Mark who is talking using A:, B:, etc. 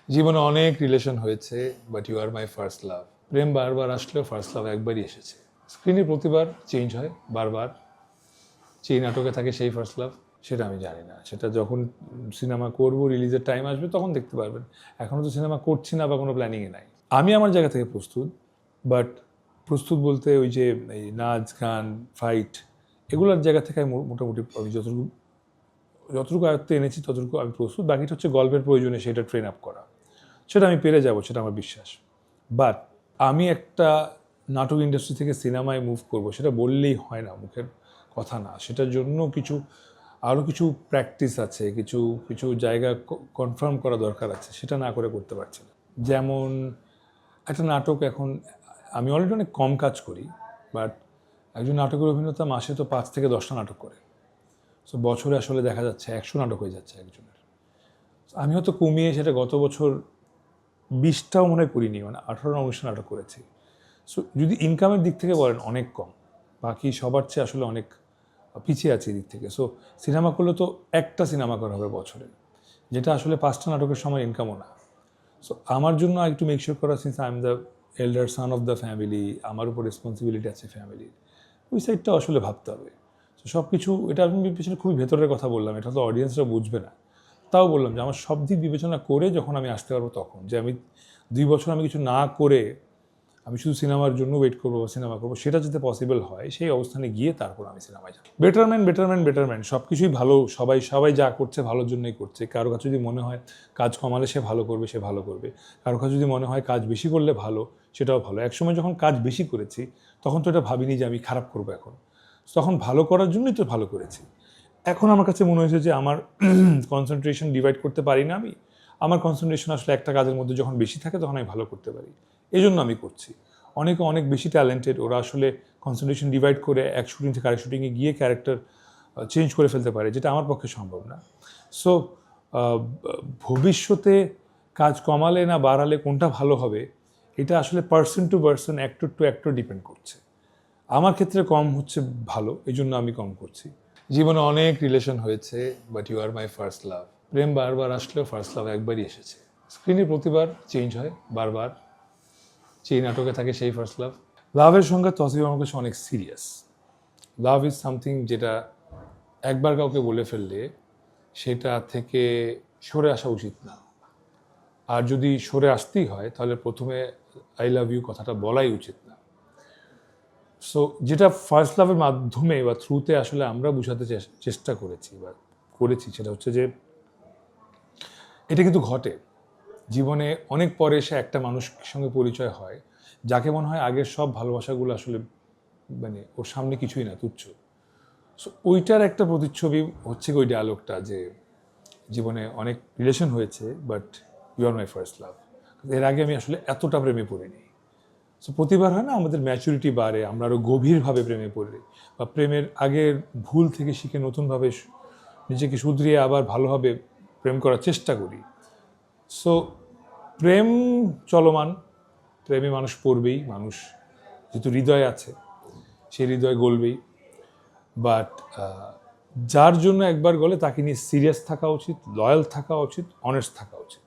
A: জীবনে অনেক রিলেশন হয়েছে, but you are my first love. প্রেম বারবার আসলেও ফার্স্ট লাভ একবারই এসেছে। স্ক্রিনে প্রতিবার চেঞ্জ হয় বারবার, যেই নাটকে থাকে সেই ফার্স্ট লাভ সেটা আমি জানি না। সেটা যখন সিনেমা করব, রিলিজের টাইম আসবে তখন দেখতে পারবেন। এখনও তো সিনেমা করছি না বা কোনো প্ল্যানিংয়ে নাই। আমি আমার জায়গা থেকে প্রস্তুত, বাট প্রস্তুত বলতে ওই যে এই নাচ গান ফাইট এগুলোর জায়গা থেকে আমি মোটামুটি আমি যতটুকু আয়ত্তে এনেছি ততটুকু আমি প্রস্তুত। বাকিটা হচ্ছে গল্পের প্রয়োজনে সেটা ট্রেন আপ করা, সেটা আমি পেরে যাব, সেটা আমার বিশ্বাস। বাট আমি একটা নাটক ইন্ডাস্ট্রি থেকে সিনেমায় মুভ করব সেটা বললেই হয় না, মুখের কথা না। সেটার জন্য আরও কিছু প্র্যাকটিস আছে, কিছু কিছু জায়গা কনফার্ম করা দরকার আছে, সেটা না করে করতে পারছি না। যেমন একটা নাটক এখন আমি অলরেডি অনেক কম কাজ করি, বাট একজন নাটকের অভিনেতা মাসে তো 5 থেকে 10টা নাটক করে। সো বছরে আসলে দেখা যাচ্ছে 100 নাটক হয়ে যাচ্ছে একজনের। আমি হয়তো কমিয়ে সেটা গত বছর 20টাও মনে হয় করিনি, মানে 18-19 নাটক করেছি। সো যদি ইনকামের দিক থেকে বলেন অনেক কম, বাকি সবার চেয়ে আসলে অনেক পিছিয়ে আছে এই দিক থেকে। সো সিনেমা করলে তো একটা সিনেমা করা হবে বছরে, যেটা আসলে 5টা নাটকের সময় ইনকামও না। সো আমার জন্য একটু মেকশিওর করা, since I am the এল্ডার son of the family, আমার উপর রেসপন্সিবিলিটি আছে ফ্যামিলির, ওই সাইডটাও আসলে ভাবতে হবে। তো সব কিছু, এটা আমি পিছনে খুবই ভেতরের কথা বললাম, এটা তো অডিয়েন্সরা বুঝবে না। তাও বললাম যে আমার সব দিক বিবেচনা করে যখন আমি আসতে পারবো তখন, যে আমি 2 বছর আমি কিছু না করে আমি শুধু সিনেমার জন্য ওয়েট করবো বা সিনেমা করবো, সেটা যাতে পসিবল হয় সেই অবস্থানে গিয়ে তারপর আমি সিনেমায় যাব। বেটারমেন্ট সব কিছুই ভালো, সবাই সবাই যা করছে ভালোর জন্যই করছে। কারো কাছে যদি মনে হয় কাজ কমালে সে ভালো করবে, সে ভালো করবে। কারো কাছে যদি মনে হয় কাজ বেশি করলে ভালো, সেটাও ভালো। একসময় যখন কাজ বেশি করেছি তখন তো এটা ভাবিনি যে আমি খারাপ করবো এখন, তখন ভালো করার জন্যই তো ভালো করেছি। এখন আমার কাছে মনে হয়েছে যে আমার কনসেন্ট্রেশন ডিভাইড করতে পারি না আমি, আমার কনসেন্ট্রেশন আসলে একটা কাজের মধ্যে যখন বেশি থাকে তখন আমি ভালো করতে পারি, এই জন্য আমি করছি। অনেকে অনেক বেশি ট্যালেন্টেড, ওরা আসলে কনসেন্ট্রেশন ডিভাইড করে এক শুটিং থেকে আরেক শুটিংয়ে গিয়ে ক্যারেক্টার চেঞ্জ করে ফেলতে পারে, যেটা আমার পক্ষে সম্ভব না। সো ভবিষ্যতে কাজ কমালে না বাড়ালে কোনটা ভালো হবে, এটা আসলে person to person, actor to actor depend করছে। আমার ক্ষেত্রে কম হচ্ছে ভালো, এই জন্য আমি কম করছি। জীবনে অনেক রিলেশন হয়েছে, but you are my first love. প্রেম বারবার আসলেও ফার্স্ট লাভ একবারই এসেছে। স্ক্রিনে প্রতিবার চেঞ্জ হয় বারবার, যেই নাটকে থাকে সেই ফার্স্ট লাভ। লাভের সংজ্ঞা তসিফ আমার কাছে অনেক সিরিয়াস। লাভ ইজ সামথিং যেটা একবার কাউকে বলে ফেললে সেটা থেকে সরে আসা উচিত না। আর যদি সরে আসতেই হয় তাহলে প্রথমে আই লাভ ইউ কথাটা বলাই উচিত না। সো যেটা ফার্স্ট লাভের মাধ্যমে বা থ্রুতে আসলে আমরা বোঝাতে চেষ্টা করেছি সেটা হচ্ছে যে এটা কিন্তু ঘটে জীবনে অনেক পরে এসে একটা মানুষের সঙ্গে পরিচয় হয়, যাকে মনে হয় আগের সব ভালোবাসাগুলো আসলে মানে ওর সামনে কিছুই না, তুচ্ছ। সো ওইটার একটা প্রতিচ্ছবি হচ্ছে ওই ডায়ালগটা, যে জীবনে অনেক রিলেশন হয়েছে but you are my first love. এর আগে আমি আসলে এতটা প্রেমে পড়িনি। সো প্রতিবার হয় না আমাদের ম্যাচুরিটি বাড়ে, আমরা আরও গভীরভাবে প্রেমে পড়ি, বা প্রেমের আগের ভুল থেকে শিখে নতুনভাবে নিজেকে শুধরিয়ে আবার ভালোভাবে প্রেম করার চেষ্টা করি। সো প্রেম চলমান, প্রেমে মানুষ পড়বেই, মানুষ যেহেতু হৃদয় আছে সেই হৃদয় গলবেই। বাট যার জন্য একবার গলে তাকে নিয়ে সিরিয়াস থাকা উচিত, লয়াল থাকা উচিত, অনেস্ট থাকা উচিত।